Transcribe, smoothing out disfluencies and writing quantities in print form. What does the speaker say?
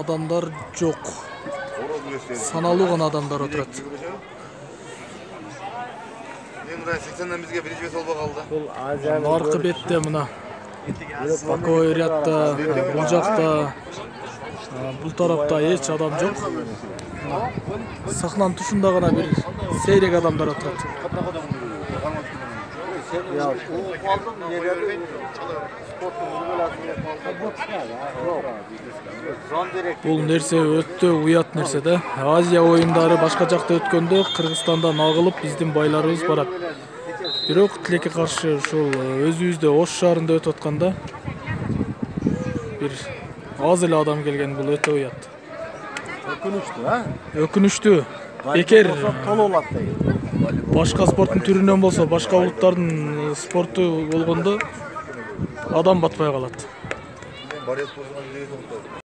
Adamlar жоқ. Саналуу гана адамдар отурат. Мен мына 80-ден бизге биринчи бес болбой калды. Бул Азияны Аркы бетте мына Бакой рядта, бул жакта, бул тарапта эч адам жок. Сахнанын тушунда гана бир сейрек адамдар отурат. Бул нерсе өтө уят нерсе да. Азия оюндары башка жакта өткөндө Кыргызстандан агылып биздин байларыбыз барат. Бирок тилекке каршы ушул өзүбүздө Ош шаарында өтүп атканда бир аз эле адам келген, бул өтө уят. Өкүнүчтүү. Бекер толуу болот дейт. Башка спорттун түрүнөн болсо, башка улуттардын спорту болгондо адам батпай калат.